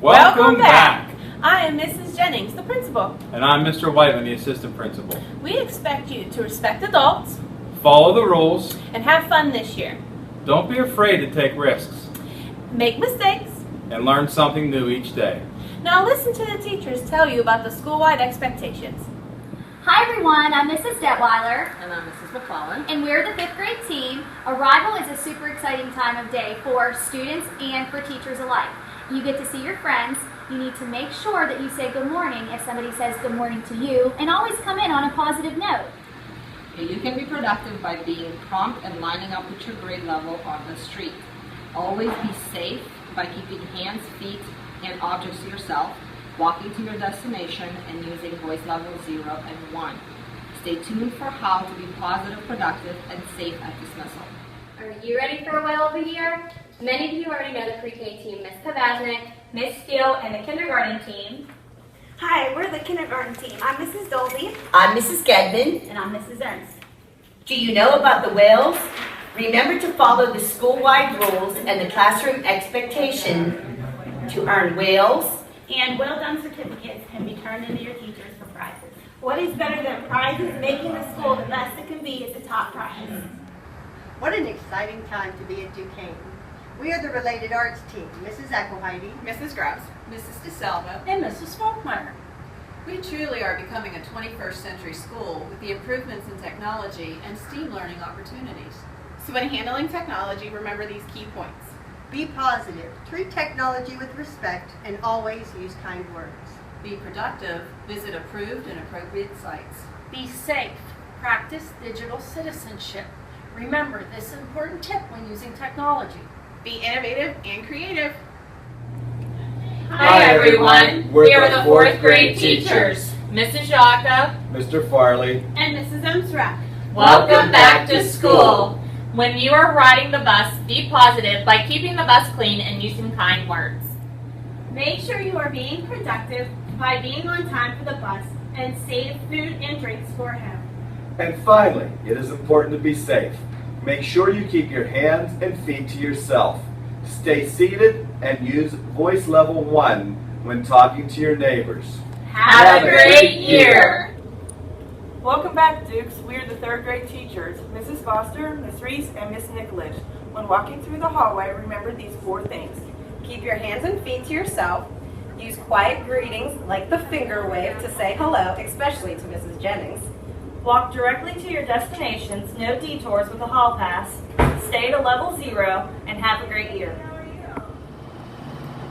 Welcome back. I am Mrs. Jennings, the principal. And I'm Mr. Whiteman, the assistant principal. We expect you to respect adults, Follow the rules. and have fun this year. Don't be afraid to take risks. Make mistakes. And learn something new each day. Now listen to the teachers tell you about the school-wide expectations. Hi everyone, I'm Mrs. Detweiler, And I'm Mrs. McClellan. and we're the 5th grade team. Arrival is a super exciting time of day for students and for teachers alike. You get to see your friends. You need to make sure that you say good morning if somebody says good morning to you, and always come in on a positive note. You can be productive by being prompt and lining up with your grade level on the street. Always be safe by keeping hands, feet, and objects to yourself, walking to your destination, and using voice level 0 and 1. Stay tuned for how to be positive, productive, and safe at dismissal. Are you ready for a whale of the year? Many of you already know the pre-K team, Miss Pavaznik, Miss Steele, and the kindergarten team. Hi, we're the kindergarten team. I'm Mrs. Dolby. I'm Mrs. Gedman. And I'm Mrs. Ernst. Do you know about the whales? Remember to follow the school-wide rules and the classroom expectation to earn whales. And well-done certificates can be turned into your teachers for prizes. What is better than prizes? Making the school the best it can be is the top prize. What an exciting time to be at Duquesne. We are the related arts team, Mrs. Eckelheide, Mrs. Grouse, Mrs. DeSalvo. and Mrs. Faulkner. We truly are becoming a 21st century school with the improvements in technology and STEAM learning opportunities. So when handling technology, remember these key points. be positive, treat technology with respect, and always use kind words. Be productive, visit approved and appropriate sites. Be safe, practice digital citizenship. Remember this important tip when using technology. Be innovative and creative. Hi, everyone. We are the 4th grade teachers, Mrs. Jaka Mr. Farley. And Mrs. Emsrack. Welcome back to school. When you are riding the bus, be positive by keeping the bus clean and using kind words. Make sure you are being productive by being on time for the bus and save food and drinks for him. And finally, it is important to be safe. Make sure you keep your hands and feet to yourself. Stay seated and use voice level 1 when talking to your neighbors. Have a great year. Welcome back, Dukes. We are the 3rd grade teachers, Mrs. Foster, Miss Reese, and Miss Nicolich. When walking through the hallway, remember these 4 things. Keep your hands and feet to yourself. Use quiet greetings like the finger wave to say hello, especially to Mrs. Jennings. Walk directly to your destinations, no detours with a hall pass. Stay to level 0 and have a great year.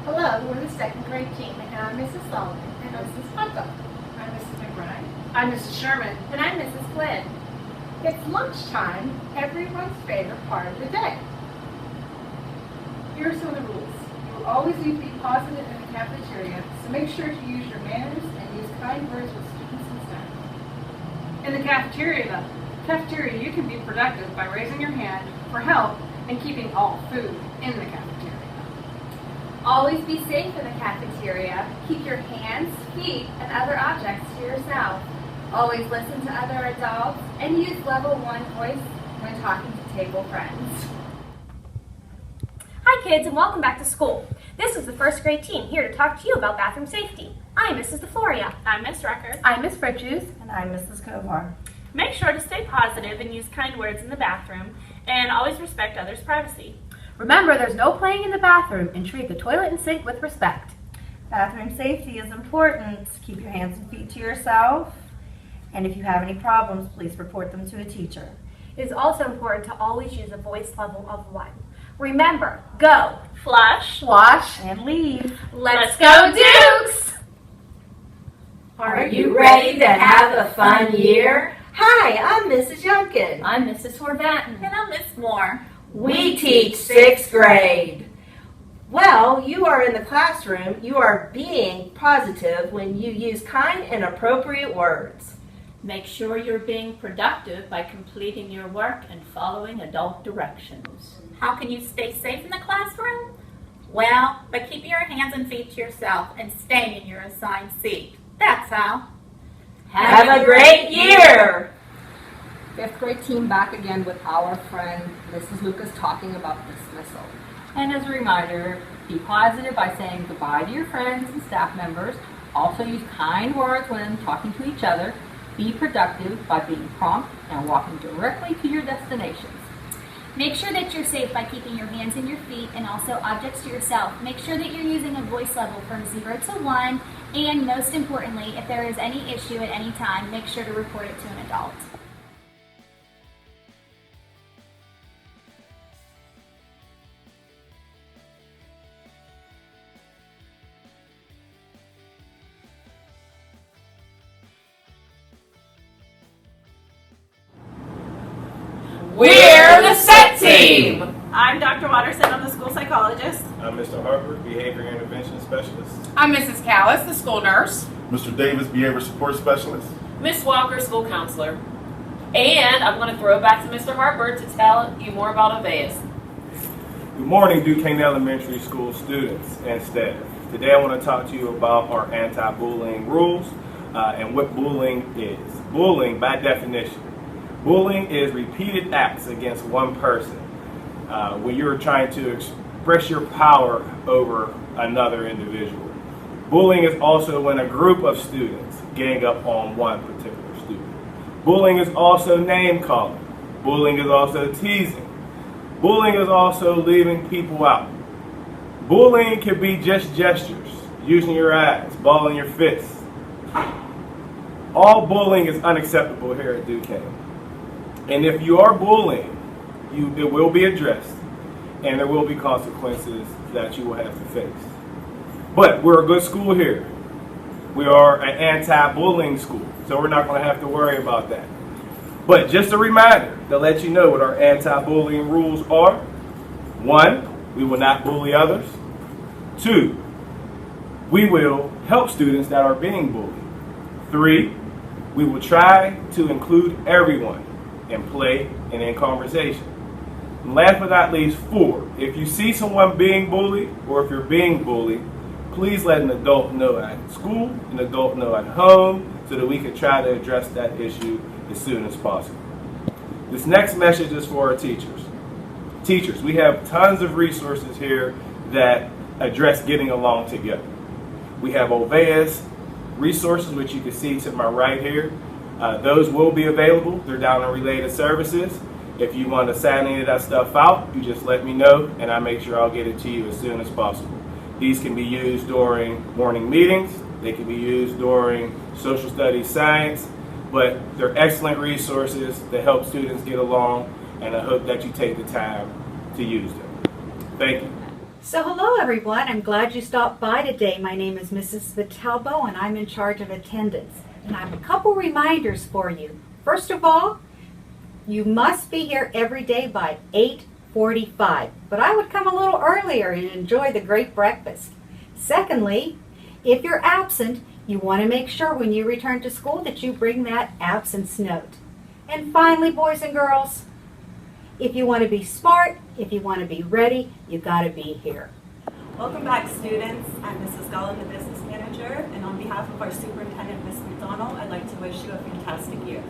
Hello, we're the 2nd grade team, and I'm Mrs. Sullivan and Mrs. Hunter. I'm Mrs. McBride. I'm Mrs. Sherman. And I'm Mrs. Flynn. It's lunchtime, everyone's favorite part of the day. Here are some of the rules. You will always need to be positive in the cafeteria, so make sure to use your manners and use kind words with students and staff. In the cafeteria, you can be productive by raising your hand for help and keeping all food in the cafeteria. Always be safe in the cafeteria. Keep your hands, feet, and other objects to yourself. Always listen to other adults and use level 1 voice when talking to table friends. Hi kids, and welcome back to school. This is the 1st grade team here to talk to you about bathroom safety. I'm Mrs. DeFloria. I'm Miss Rucker. I'm Miss Bridges. And I'm Mrs. Kovar. Make sure to stay positive and use kind words in the bathroom, and always respect others' privacy. Remember, there's no playing in the bathroom, and treat the toilet and sink with respect. Bathroom safety is important. Keep your hands and feet to yourself. And if you have any problems, please report them to a teacher. It is also important to always use a voice level of 1. Remember, go, flush, wash, and leave. Let's go, Dukes! Are you ready to have a fun year? Hi, I'm Mrs. Youngkin. I'm Mrs. Horvatin. And I'm Miss Moore. We teach 6th grade. Well, you are in the classroom. You are being positive when you use kind and appropriate words. Make sure you're being productive by completing your work and following adult directions. How can you stay safe in the classroom? Well, by keeping your hands and feet to yourself and staying in your assigned seat. That's how. Have a great year! 5th grade team back again with our friend Mrs. Lucas talking about dismissal. And as a reminder, be positive by saying goodbye to your friends and staff members. Also use kind words when talking to each other. Be productive by being prompt and walking directly to your destinations. Make sure that you're safe by keeping your hands and your feet and also objects to yourself. Make sure that you're using a voice level from 0 to 1. And most importantly, if there is any issue at any time, make sure to report it to an adult. We're the SET team! I'm Dr. Watterson, I'm the school psychologist. I'm Mr. Harper, Behavior Intervention Specialist. I'm Mrs. Callis, the school nurse. Mr. Davis, Behavior Support Specialist. Miss Walker, school counselor. And I'm going to throw it back to Mr. Harper to tell you more about Oveus. Good morning, Duquesne Elementary School students and staff. Today I want to talk to you about our anti-bullying rules and what bullying is. Bullying, by definition, bullying is repeated acts against one person when you're trying to express your power over another individual. Bullying is also when a group of students gang up on one particular student. Bullying is also name calling. Bullying is also teasing. Bullying is also leaving people out. Bullying can be just gestures, using your eyes, balling your fists. All bullying is unacceptable here at Duquesne. And if you are bullying, it will be addressed, and there will be consequences that you will have to face. But we're a good school here. We are an anti-bullying school, so we're not going to have to worry about that. But just a reminder to let you know what our anti-bullying rules are. 1, we will not bully others. 2, we will help students that are being bullied. 3, we will try to include everyone in play and in conversation. And last but not least, 4, if you see someone being bullied or if you're being bullied, please let an adult know at school, an adult know at home, so that we can try to address that issue as soon as possible. This next message is for our teachers. Teachers, we have tons of resources here that address getting along together. We have Oveus resources, which you can see to my right here. Those will be available. They're down in related services. If you want to sign any of that stuff out, you just let me know, and I make sure I'll get it to you as soon as possible. These can be used during morning meetings. They can be used during social studies, science, but they're excellent resources to help students get along, and I hope that you take the time to use them. Thank you. So hello everyone, I'm glad you stopped by today. My name is Mrs. Vitelbo and I'm in charge of attendance. And I have a couple reminders for you. First of all, you must be here every day by 8:45, but I would come a little earlier and enjoy the great breakfast. Secondly, if you're absent, you want to make sure when you return to school that you bring that absence note. And finally, boys and girls, if you want to be smart, if you want to be ready, you got to be here. Welcome back, students. I'm Mrs. Gullen, the business manager, and on behalf of our superintendent, Ms. McDonald, I'd like to wish you a fantastic year.